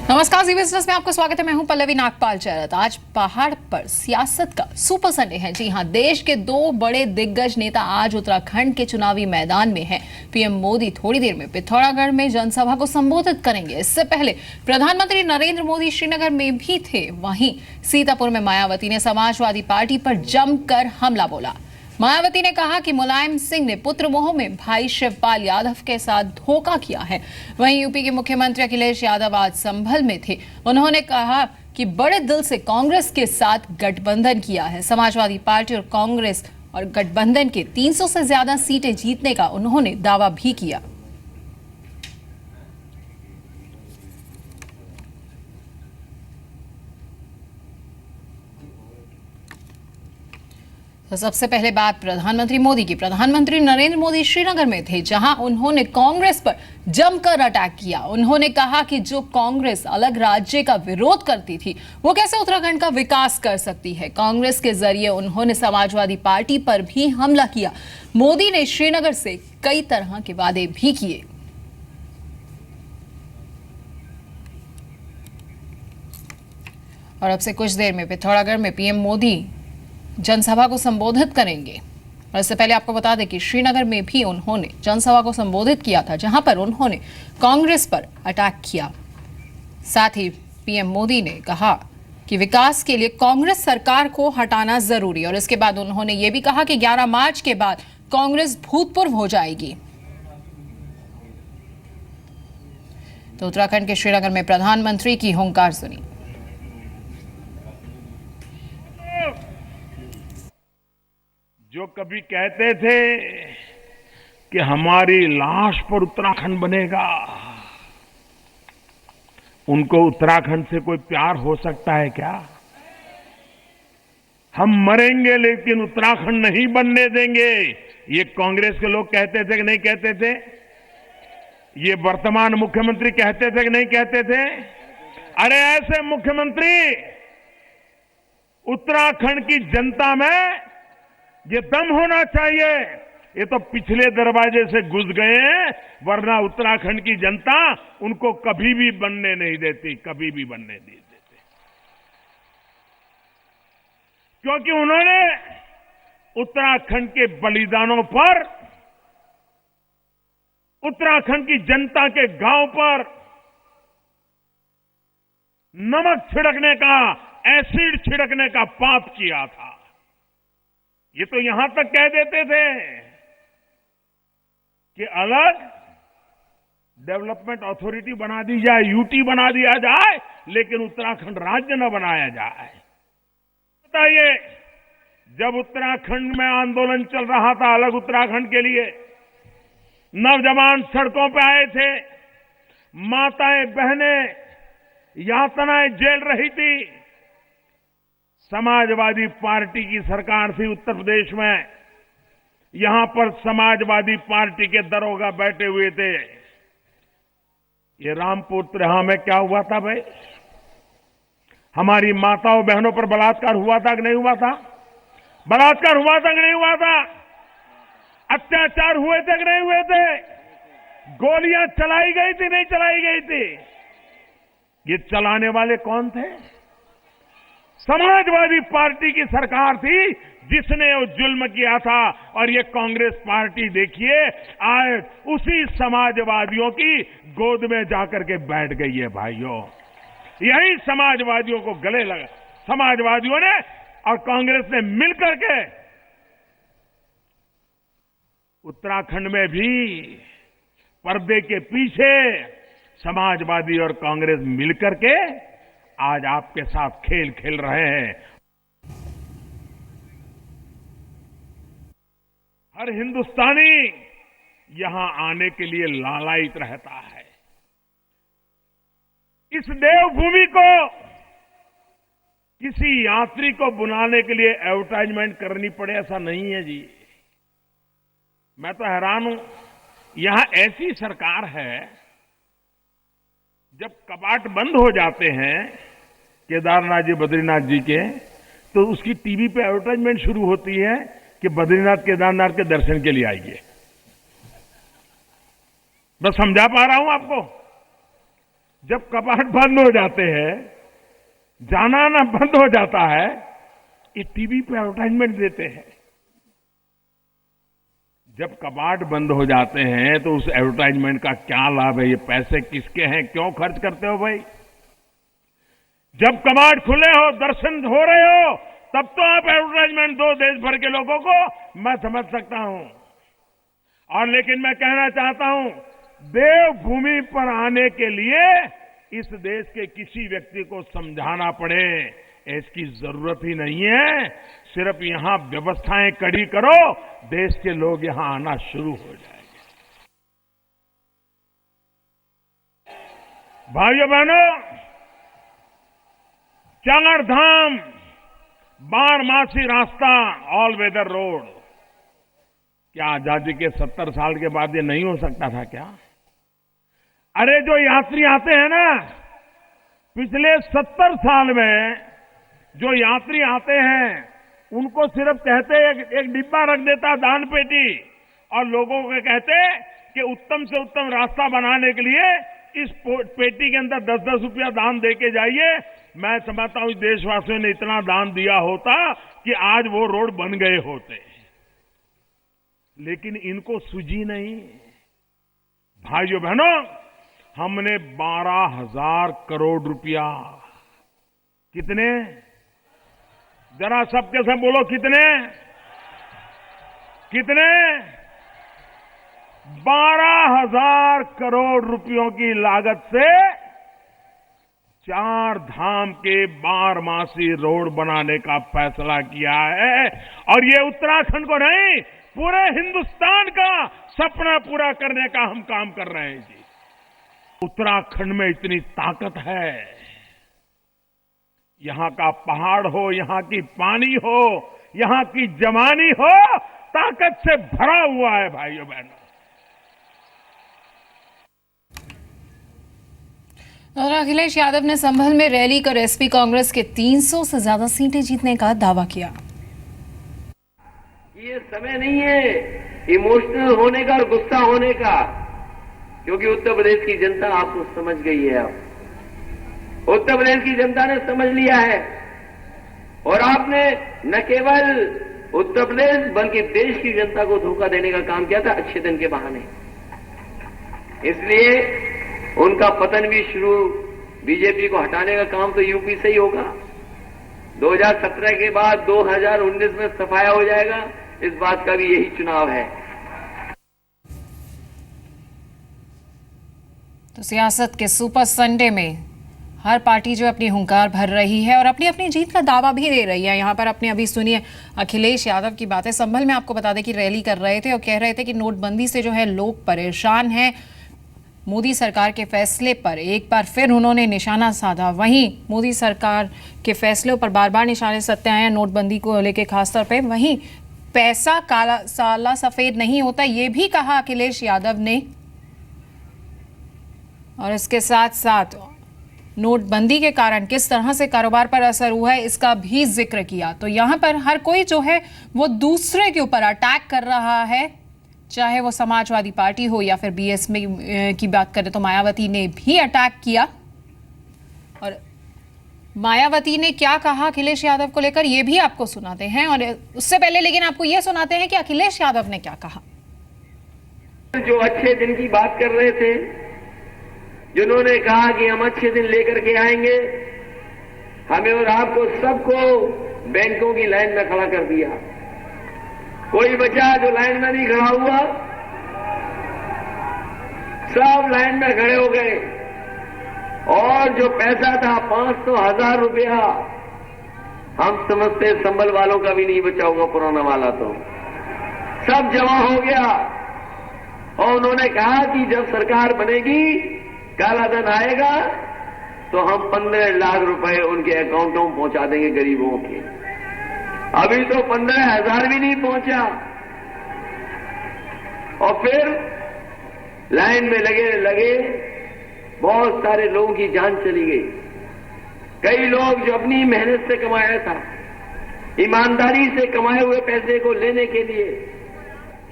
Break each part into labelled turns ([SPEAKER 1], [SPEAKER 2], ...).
[SPEAKER 1] नमस्कार, जी बिजनेस में आपका स्वागत है। मैं हूं पल्लवी नागपाल चैरत। आज पहाड़ पर सियासत का सुपर संडे है। जी हां, देश के दो बड़े दिग्गज नेता आज उत्तराखंड के चुनावी मैदान में हैं। पीएम मोदी थोड़ी देर में पिथौरागढ़ में जनसभा को संबोधित करेंगे। इससे पहले प्रधानमंत्री नरेंद्र मोदी श्रीनगर में भी थे। वहीं सीतापुर में मायावती ने समाजवादी पार्टी पर जमकर हमला बोला। मायावती ने कहा कि मुलायम सिंह ने पुत्र मोह में भाई शिवपाल यादव के साथ धोखा किया है। वहीं यूपी के मुख्यमंत्री अखिलेश यादव आज संभल में थे। उन्होंने कहा कि बड़े दिल से कांग्रेस के साथ गठबंधन किया है। समाजवादी पार्टी और कांग्रेस और गठबंधन के 300 से ज्यादा सीटें जीतने का उन्होंने दावा भी किया। तो सबसे पहले बात प्रधानमंत्री मोदी की। प्रधानमंत्री नरेंद्र मोदी श्रीनगर में थे, जहां उन्होंने कांग्रेस पर जमकर अटैक किया। उन्होंने कहा कि जो कांग्रेस अलग राज्य का विरोध करती थी, वो कैसे उत्तराखंड का विकास कर सकती है। कांग्रेस के जरिए उन्होंने समाजवादी पार्टी पर भी हमला किया। मोदी ने श्रीनगर से कई तरह के वादे भी किए। और अब से कुछ देर में पिथौरागढ़ में पीएम मोदी जनसभा को संबोधित करेंगे। और इससे पहले आपको बता दें कि श्रीनगर में भी उन्होंने जनसभा को संबोधित किया था, जहां पर उन्होंने कांग्रेस पर अटैक किया। साथ ही पीएम मोदी ने कहा कि विकास के लिए कांग्रेस सरकार को हटाना जरूरी। और इसके बाद उन्होंने ये भी कहा कि 11 मार्च के बाद कांग्रेस भूतपूर्व हो जाएगी। तो उत्तराखंड के श्रीनगर में प्रधानमंत्री की हुंकार सुनी।
[SPEAKER 2] जो कभी कहते थे कि हमारी लाश पर उत्तराखंड बनेगा, उनको उत्तराखंड से कोई प्यार हो सकता है क्या? हम मरेंगे लेकिन उत्तराखंड नहीं बनने देंगे, ये कांग्रेस के लोग कहते थे कि नहीं कहते थे? ये वर्तमान मुख्यमंत्री कहते थे कि नहीं कहते थे? अरे ऐसे मुख्यमंत्री उत्तराखंड की जनता में ये दम होना चाहिए। ये तो पिछले दरवाजे से घुस गए हैं, वरना उत्तराखंड की जनता उनको कभी भी बनने नहीं देती, कभी भी बनने नहीं देती। क्योंकि उन्होंने उत्तराखंड के बलिदानों पर, उत्तराखंड की जनता के गांव पर नमक छिड़कने का, एसिड छिड़कने का पाप किया था। ये तो यहां तक कह देते थे कि अलग डेवलपमेंट अथॉरिटी बना दी जाए, यूटी बना दिया जाए, लेकिन उत्तराखंड राज्य न बनाया जाए। बताइए, जब उत्तराखंड में आंदोलन चल रहा था अलग उत्तराखंड के लिए, नौजवान सड़कों पे आए थे, माताएं बहनें यातनाएं झेल रही थी। समाजवादी पार्टी की सरकार थी उत्तर प्रदेश में, यहां पर समाजवादी पार्टी के दरोगा बैठे हुए थे। ये रामपुर त्रिहा में क्या हुआ था भाई? हमारी माताओं बहनों पर बलात्कार हुआ था कि नहीं हुआ था? बलात्कार हुआ था कि नहीं हुआ था? अत्याचार हुए थे कि नहीं हुए थे? गोलियां चलाई गई थी नहीं चलाई गई थी? ये चलाने वाले कौन थे? समाजवादी पार्टी की सरकार थी जिसने वो जुल्म किया था। और ये कांग्रेस पार्टी देखिए आज उसी समाजवादियों की गोद में जाकर के बैठ गई है। भाइयों, यही समाजवादियों को गले लगा, समाजवादियों ने और कांग्रेस ने मिलकर के उत्तराखंड में भी पर्दे के पीछे समाजवादी और कांग्रेस मिलकर के आज आपके साथ खेल खेल रहे हैं। हर हिंदुस्तानी यहां आने के लिए लालायित रहता है। इस देवभूमि को किसी यात्री को बुलाने के लिए एडवर्टाइजमेंट करनी पड़े ऐसा नहीं है जी। मैं तो हैरान हूं, यहां ऐसी सरकार है, जब कपाट बंद हो जाते हैं केदारनाथ जी बद्रीनाथ जी के, तो उसकी टीवी पे एडवर्टाइजमेंट शुरू होती है कि बद्रीनाथ केदारनाथ के दर्शन के लिए आइए। बस समझा पा रहा हूं आपको। जब कपाट बंद हो जाते हैं, जाना आना बंद हो जाता है, ये टीवी पे एडवर्टाइजमेंट देते हैं। जब कपाट बंद हो जाते हैं तो उस एडवर्टाइजमेंट का क्या लाभ है? ये पैसे किसके हैं? क्यों खर्च करते हो भाई? जब कपाट खुले हो, दर्शन हो रहे हो, तब तो आप एडवर्टाइजमेंट दो देश भर के लोगों को, मैं समझ सकता हूं। और लेकिन मैं कहना चाहता हूं, देवभूमि पर आने के लिए इस देश के किसी व्यक्ति को समझाना पड़े, इसकी जरूरत ही नहीं है। सिर्फ यहां व्यवस्थाएं कड़ी करो, देश के लोग यहां आना शुरू हो जाएंगे। भाइयों बहनों, चारधाम बारमासी रास्ता, ऑल वेदर रोड, क्या आजादी के 70 साल के बाद ये नहीं हो सकता था क्या? अरे जो यात्री आते हैं ना, पिछले 70 साल में जो यात्री आते हैं, उनको सिर्फ कहते एक डिब्बा रख देता दान पेटी, और लोगों को कहते कि उत्तम से उत्तम रास्ता बनाने के लिए इस पेटी के अंदर 10-10 रुपया दान दे के जाइए। मैं समझता हूं देशवासियों ने इतना दान दिया होता कि आज वो रोड बन गए होते, लेकिन इनको सूझी नहीं। भाइयों बहनों, हमने 12,000 करोड़ रुपया, कितने? जरा सबके सब बोलो, कितने? कितने? 12,000 करोड़ रुपयों की लागत से 4 धाम के बारमासी रोड बनाने का फैसला किया है। और ये उत्तराखंड को नहीं, पूरे हिंदुस्तान का सपना पूरा करने का हम काम कर रहे हैं जी। उत्तराखंड में इतनी ताकत है, यहां का पहाड़ हो, यहां की पानी हो, यहां की जवानी हो, ताकत से भरा हुआ है भाइयों बहनों।
[SPEAKER 1] और अखिलेश यादव ने संभल में रैली कर एसपी कांग्रेस के 300 से ज्यादा सीटें जीतने का दावा किया।
[SPEAKER 3] ये समय नहीं है इमोशनल होने का और गुस्सा होने का, क्योंकि उत्तर प्रदेश की जनता आपको समझ गई है। अब उत्तर प्रदेश की जनता ने समझ लिया है, और आपने न केवल उत्तर प्रदेश बल्कि देश की जनता को धोखा देने का काम किया था अच्छे दिन के बहाने। इसलिए उनका पतन भी शुरू, बीजेपी को हटाने का काम तो यूपी से ही होगा। 2017 के बाद 2019 में सफाया हो जाएगा, इस बात का भी यही चुनाव है।
[SPEAKER 1] तो सियासत के सुपर संडे में हर पार्टी जो अपनी हुंकार भर रही है और अपनी अपनी जीत का दावा भी दे रही है। यहाँ पर अपने अभी सुनिए अखिलेश यादव की बातें। संभल में आपको बता दें कि रैली कर रहे थे और कह रहे थे कि नोटबंदी से जो है लोग परेशान हैं। मोदी सरकार के फैसले पर एक बार फिर उन्होंने निशाना साधा। वहीं मोदी सरकार के फैसलों पर बार बार निशाने साधते आए हैं, नोटबंदी को लेकर खासतौर पे। वहीं पैसा काला सफेद नहीं होता, ये भी कहा अखिलेश यादव ने। और इसके साथ साथ नोटबंदी के कारण किस तरह से कारोबार पर असर हुआ है, इसका भी जिक्र किया। तो यहाँ पर हर कोई जो है वो दूसरे के ऊपर अटैक कर रहा है, चाहे वो समाजवादी पार्टी हो या फिर बीएसपी की बात करें तो मायावती ने भी अटैक किया। और मायावती ने क्या कहा अखिलेश यादव को लेकर, ये भी आपको सुनाते हैं। और उससे पहले लेकिन आपको ये सुनाते हैं कि अखिलेश यादव ने क्या कहा।
[SPEAKER 3] जो अच्छे दिन की बात कर रहे थे, जिन्होंने कहा कि हम अच्छे दिन लेकर के आएंगे, हमें और आपको सबको बैंकों की लाइन में खड़ा कर दिया। कोई बचा जो लाइन में नहीं खड़ा हुआ? सब लाइन में खड़े हो गए। और जो पैसा था 500,000 रुपया, हम समझते संभल वालों का भी नहीं बचा होगा, पुराना वाला तो सब जमा हो गया। और उन्होंने कहा कि जब सरकार बनेगी, काला धन आएगा, तो हम 15 लाख रुपए उनके अकाउंटों में पहुंचा देंगे गरीबों के। अभी तो 15,000 भी नहीं पहुंचा। और फिर लाइन में लगे बहुत सारे लोगों की जान चली गई। कई लोग जो अपनी मेहनत से कमाया था, ईमानदारी से कमाए हुए पैसे को लेने के लिए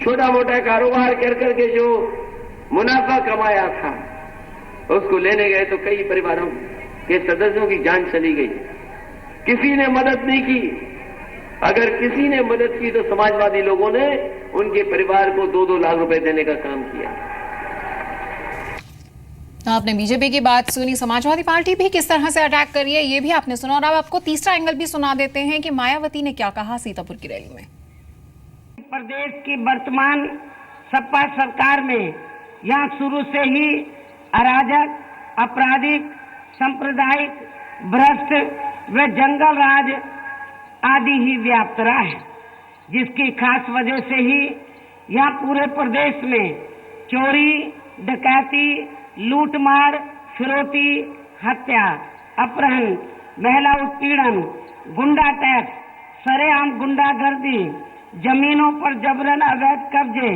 [SPEAKER 3] छोटा मोटा कारोबार कर करके जो मुनाफा कमाया था, उसको लेने गए तो कई परिवारों के सदस्यों की जान चली गई। किसी ने मदद नहीं की। अगर किसी ने मदद की तो समाजवादी लोगों ने उनके परिवार को 2-2 लाख रुपए देने का काम किया।
[SPEAKER 1] आपने बीजेपी की बात सुनी, समाजवादी पार्टी भी किस तरह से अटैक करी है ये भी आपने सुना, और अब आपको तीसरा एंगल भी सुना देते हैं कि मायावती ने क्या कहा सीतापुर की रैली में।
[SPEAKER 4] प्रदेश की वर्तमान सपा सरकार में यहाँ शुरू से ही अराजक, आपराधिक, सांप्रदायिक, भ्रष्ट व जंगल राज आदि ही व्याप्त रहा है, जिसकी खास वजह से ही यहाँ पूरे प्रदेश में चोरी, डकैती, लूटमार, फिरौती, हत्या, अपहरण, महिला उत्पीड़न, गुंडा टैक्स, सरेआम गुंडागर्दी, जमीनों पर जबरन अवैध कब्जे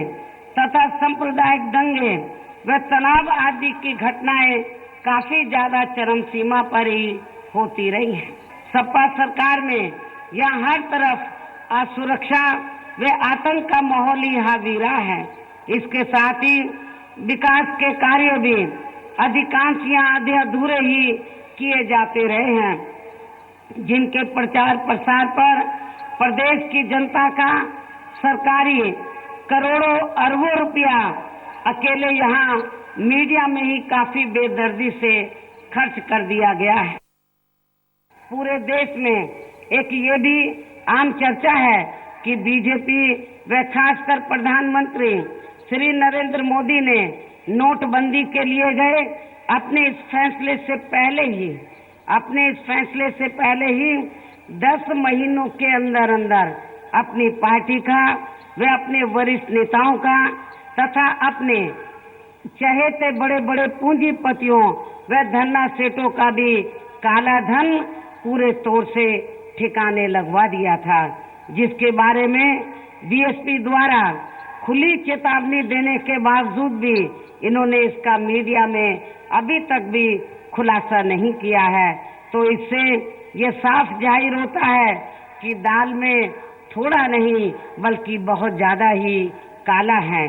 [SPEAKER 4] तथा सांप्रदायिक दंगे व तनाव आदि की घटनाएं काफी ज्यादा चरम सीमा पर ही होती रही हैं। सपा सरकार में यहाँ हर तरफ असुरक्षा व आतंक का माहौल ही हावी रहा है। इसके साथ ही विकास के कार्य भी अधिकांश यहाँ आधे अधूरे ही किए जाते रहे हैं, जिनके प्रचार प्रसार पर प्रदेश की जनता का सरकारी करोड़ों अरबों रुपया अकेले यहाँ मीडिया में ही काफी बेदर्दी से खर्च कर दिया गया है। पूरे देश में एक ये भी आम चर्चा है कि बीजेपी व खासकर प्रधानमंत्री श्री नरेंद्र मोदी ने नोटबंदी के लिए गए अपने इस फैसले से पहले ही 10 महीनों के अंदर अपनी पार्टी का व अपने वरिष्ठ नेताओं का तथा अपने चहेते बड़े बड़े पूंजीपतियों व धन्ना सेठों का भी काला धन पूरे तौर से ठिकाने लगवा दिया था, जिसके बारे में बीएसपी द्वारा खुली चेतावनी देने के बावजूद भी इन्होंने इसका मीडिया में अभी तक भी खुलासा नहीं किया है। तो इससे ये साफ जाहिर होता है कि दाल में थोड़ा नहीं बल्कि बहुत ज्यादा ही काला है।